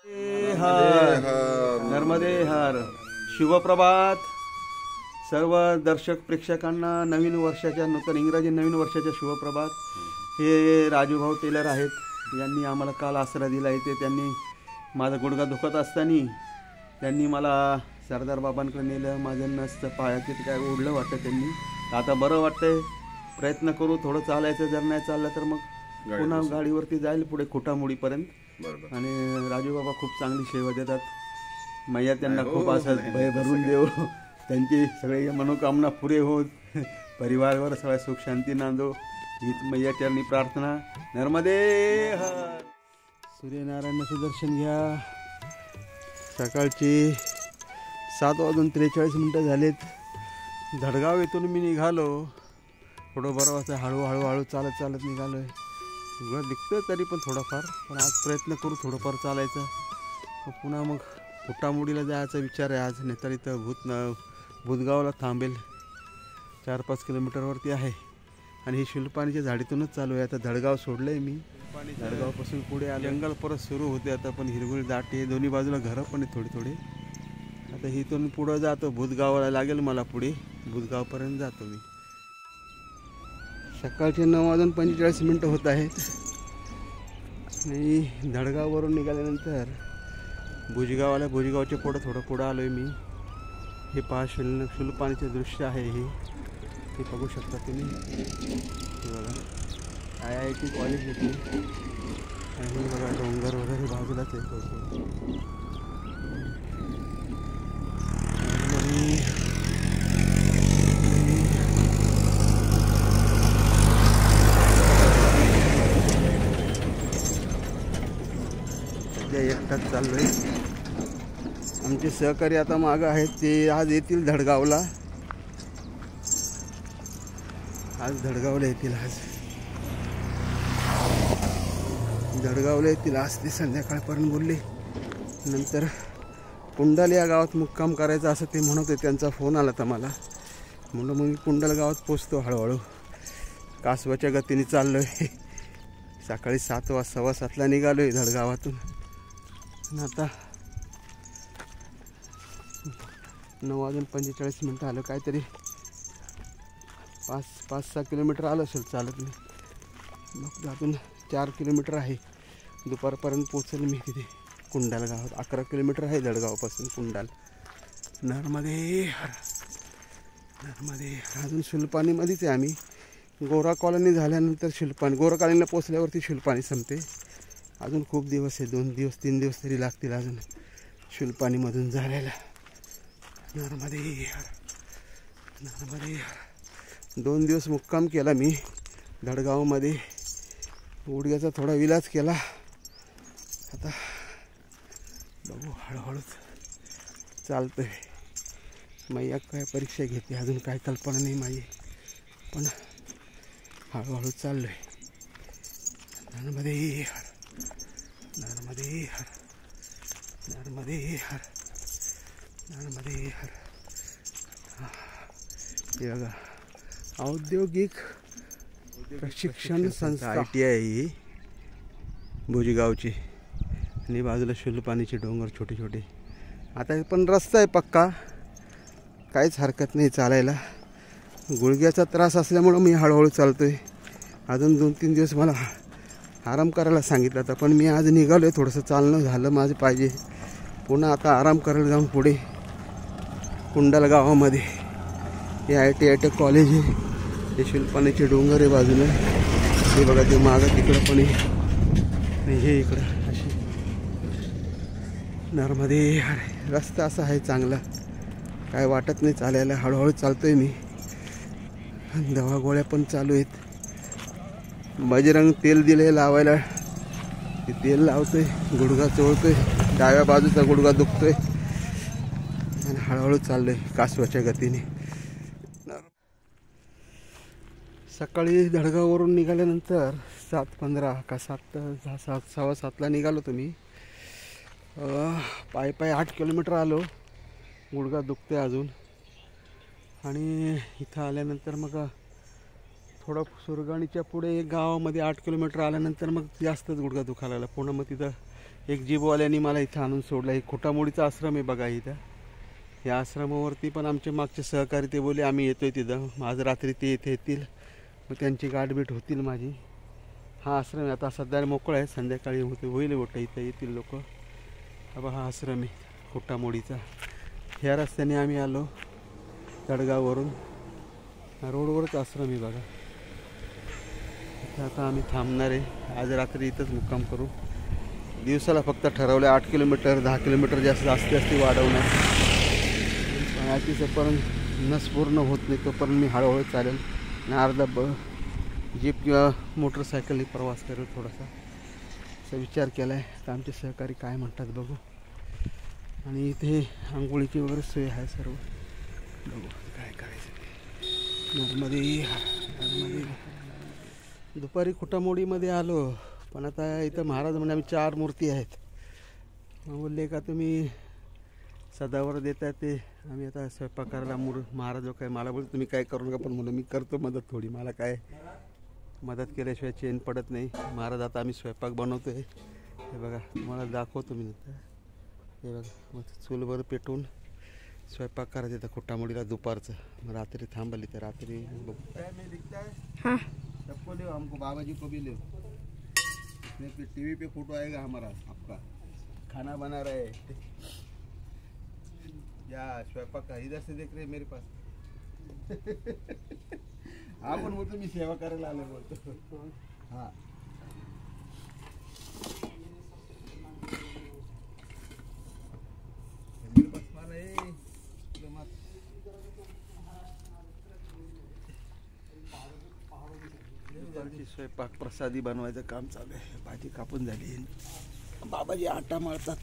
हर नर्मदे हर. शुभप्रभात सर्व दर्शक प्रेक्षकांना. नवीन वर्षाच्या नूतन इंग्रजी नवीन वर्षाच्या शुभप्रभात. हे राजूभाऊ टेलर आहेत. यांनी आम्हाला काल आसरा दिला इथे. त्यांनी माझा गुडघा दुखत असताना त्यांनी मला सरदार बाबांकडे नेलं. माझं नसतं पायात काय ओढलं वाटतं त्यांनी. आता बरं वाटतंय. प्रयत्न करू थोडं चालायचं. जर नाही चाललं तर मग पुन्हा गाडीवरती जाईल पुढे खुटामुडीपर्यंत. आणि राजू बाबा खूप चांगली सेवा देतात. मैया त्यांना खूप असं भय भरून देव. त्यांची सगळी मनोकामना पुरे होत. परिवारावर सगळ्या सुख शांती नांदो हीच मैया चरणी प्रार्थना. नर्मदे हर. सूर्यनारायणाचं दर्शन घ्या. सकाळची 7:43 झालेत. धडगाव येथून मी निघालो. थोडं बरं वाटतं. हळूहळू चालत निघालो आहे. सगळं दिसतं तरी पण थोडंफार. पण आज प्रयत्न करू थोडंफार चालायचं. पुन्हा मग खुटामुडीला जायचा विचार आहे आज. नाहीतर इथं भूतगावला थांबेल. 4-5 किलोमीटरवरती आहे. आणि ही शिलपाणीच्या झाडीतूनच चालू आहे. आता धडगाव सोडलं आहे मी. धडगावपासून पुढे आलं. जंगल परत सुरू होते आता. पण हिरवळ दाट आहे. दोन्ही बाजूला घरं पण आहे थोडी. आता इथून पुढं जातो. भूतगावाला लागेल मला पुढे. भूतगावपर्यंत जातो मी. सकाळचे 9:45 होत आहेत. आणि धडगाववरून निघाल्यानंतर भुजगावच्या थोडं आलो आहे मी. हे पहा शुलपाणीचे दृश्य आहे. हे बघू शकता तुम्ही. हे बघा IIT कॉलेज येते. आणि बघा डोंगर वगैरे बाजूलाच आहे. सध्या एकटाच चाललोय. आमचे सहकारी आता मागं आहेत. ते आज येतील धडगावला. आज धडगावला येतील. आज ते संध्याकाळपर्यंत बोलले. नंतर कुंडल या गावात मुक्काम करायचा असं ते म्हणत होते. त्यांचा फोन आला तर मला. म्हणून मग मी कुंडल गावात पोचतो हळूहळू. कासवाच्या गतीने चाललो आहे. सकाळी 7:15 निघालो आहे धडगावातून. आणि आता 9:45 आलं. काहीतरी 5-6 किलोमीटर आलं असेल चालत मी. मग त्यातून 4 किलोमीटर आहे. दुपारपर्यंत पोचेल मी तिथे कुंडाल गावात. 11 किलोमीटर आहे धडगावापासून कुंडाल. नर्मदे हर. अजून शुलपाणीमध्येच आहे आम्ही. गोरा कॉलनी झाल्यानंतर शुलपाणी. गोरा कॉलनीला पोचल्यावरती शुलपाणी संपते. अजून खूप दिवस आहे. 2 दिवस 3 दिवस तरी लागतील अजून शुलपाणीमधून जायला. नर्मदे हर. 2 दिवस मुक्काम केला मी धडगावमध्ये. गुडघ्याचा थोडा इलाज केला. आता बघू हळूहळू चालतोय. मैया काय परीक्षा घेते अजून काय कल्पना नाही माझी. पण हळूहळू चाललोय. नर्मदे हर. हे बघा औद्योगिक प्रशिक्षण संस्था ITI ही भुजगावची. आणि बाजूला शुलपाणीचे डोंगर छोटे. आता पण रस्ता आहे पक्का. काहीच हरकत नाही चालायला. गुडघ्याचा त्रास असल्यामुळं मी हळूहळू चालतोय. अजून 2-3 दिवस मला आराम करायला सांगितलं होतं. पण मी आज निघालो आहे. थोडंसं चालणं झालं माझं पाहिजे. पुन्हा आता आराम करायला जाऊन पुढे कुंडल गावामध्ये हे IIT कॉलेज आहे. हे शिल्पाण्याचे डोंगर आहे बाजूला. हे बघा ते मागं तिकडं पण आहे. आणि हे इकडं अशी नर्मदे. अरे रस्ता असा आहे चांगला. काय वाटत नाही चालायला. हळूहळू चालतोय मी. दवा गोळ्या पण चालू आहेत. बजरंग तेल दिले लावायला. ते तेल लावतोय. गुडघा चोळतोय. डाव्या बाजूचा गुडघा दुखतोय. आणि हळूहळू चाललोय कासवाच्या गतीने. सकाळी धडगाववरून निघाल्यानंतर 7:15 का 7:15 निघालो तुम्ही. पायी 8 किलोमीटर आलो. गुडघा दुखतोय अजून. आणि इथं आल्यानंतर मग थोडं सुरगाणीच्या पुढे गावामध्ये 8 किलोमीटर आल्यानंतर मग जास्तच गुडघा दुखायला लागला. पुन्हा मग तिथं एक जीपवाल्याने मला इथं आणून सोडलं. हे खोटामोडीचा आश्रम आहे बघा इथं. या आश्रमावरती पण आमचे मागचे सहकारी ते बोले आम्ही येतोय तिथं. आज रात्री ते इथे येतील, मग त्यांची गाठभेट होतील माझी. हा आश्रम आहे आता सध्या मोकळा आहे, संध्याकाळी होईल मोठं इथं येतील लोक. हा आश्रम आहे खोटामोडीचा. ह्या रस्त्याने आम्ही आलो तडगाववरून. रोडवरच आश्रम आहे बघा. इथं आता आम्ही थांबणार आहे. आज रात्री इथंच मुक्काम करू. दिवसाला फक्त ठरवलं 8 किलोमीटर 10 किलोमीटर जास्ती वाढवणार. पण नस पूर्ण होत नाही तोपर्यंत मी हळूहळू चालेल आणि अर्धा जीप किंवा मोटरसायकलने प्रवास करेल थोडासा, असा विचार केला आहे. तर आमचे सहकारी काय म्हणतात बघू. आणि इथे आंघोळीची वगैरे सोय आहे सर्व. बघू काय करायचं. नदीमध्ये दुपारी खोटामोडीमध्ये आलो, पण आता इथं महाराज म्हणजे आम्ही 4 मूर्ती आहेत. मग बोलले का तुम्ही सदावर देताय ते आम्ही आता स्वयंपाक करायला महाराज काय मला बोलतो तुम्ही काय करू नका, पण म्हणून मी करतो मदत थोडी. मला काय मदत केल्याशिवाय चेन पडत नाही. महाराज आता आम्ही स्वयंपाक बनवतो आहे. हे बघा तुम्हाला दाखवतो मी नंतर. हे बघा मग चूलवर पेटवून स्वयंपाक करायचं इथं खोटामोडीला दुपारचं. मग रात्री थांबली तर रात्री बघू काय मी दिखता है सबको ले हमको बाबाजी को भी ले. टीवी पे फोटो आएगा हमारा आपका खाना बना रहे या स्वयंपाक का इधर से देख रहे मेरे पास. आपण बोलतो मी सेवा करायला आलो बोलतो. हा स्वयंपाक प्रसादी बनवायचं काम चालू आहे. भाजी कापून झाली. बाबाजी आटा मळतात.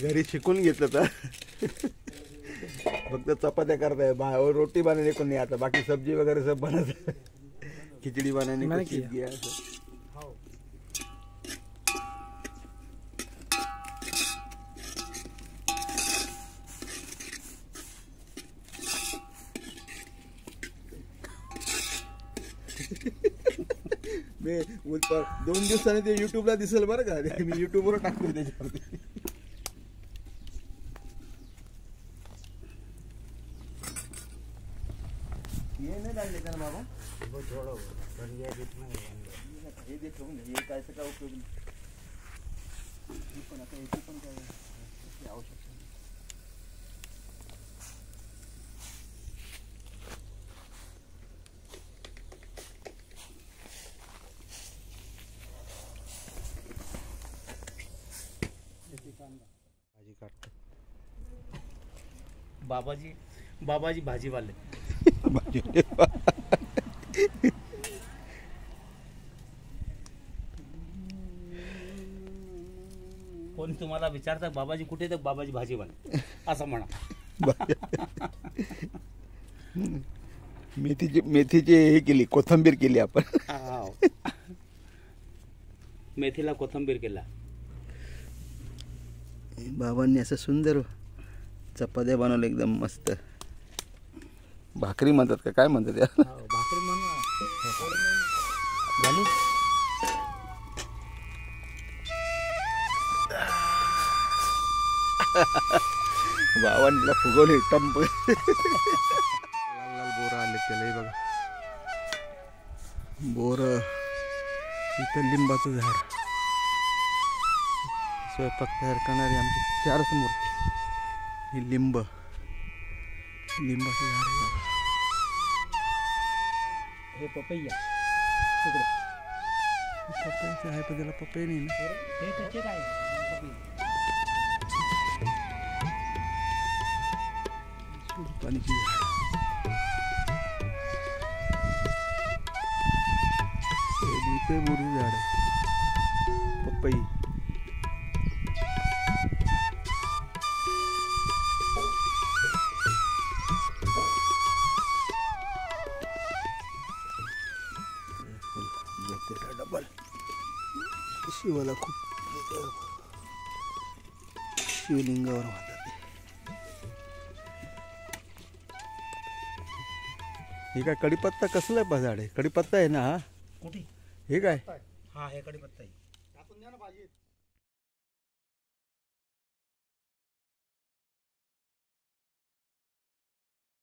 घरी शिकून घेतलं तर फक्त चपात्या करताय. रोटी बनाने को नहीं आता, बाकी सब्जी वगैरह सब बनाता. खिचड़ी बनाने को सीख गया. मी 2 दिवसांनी ते युट्यूबला दिसेल बरं का. मी युट्यूबवर टाकतो त्याच्यावरती. ये नहीं डालने का ना बाबा, वो छोड़ो बढ़िया जितना ये देखो ये कैसे का उपयोग नहीं. पण आता याची पण काय आवश्यकता नाही. भाजी काटतो. बाबाजी भाजीवाले. कोणी तुम्हाला विचारतं बाबाजी कुठे, तर बाबाजी भाजीवाले असं म्हणा. मेथीची हे केली, कोथिंबीर केली आपण. मेथीला कोथिंबीर केला. बाबांनी असं सुंदर चपात्या बनवल्या एकदम मस्त. भाकरी म्हणतात का काय म्हणतात त्या? भाकरी म्हणा. बाबांनीला फुगवले टंप. लाल लाल बोर आले त्याला. बघा बोर. इथं लिंबाचं झाड. स्वयंपाक तयार करणारी आमची 4च मूर्ती. ही लिंबाचं झाड आहे बघा. हे पपैया पपईचं आहे पण त्याला पपई नाही ना. हे त्याचे काय पाणीची झाड. बोरी झाड आहे पपई. डबल शिवाला खूप शिवलिंगावर वाहतात. हे काय कडीपत्ता कसला झाड आहे? कडीपत्ता आहे ना हा? कुठे? हे काय हा हे कडीपत्ता आहे. टाकून द्या ना भाजीत.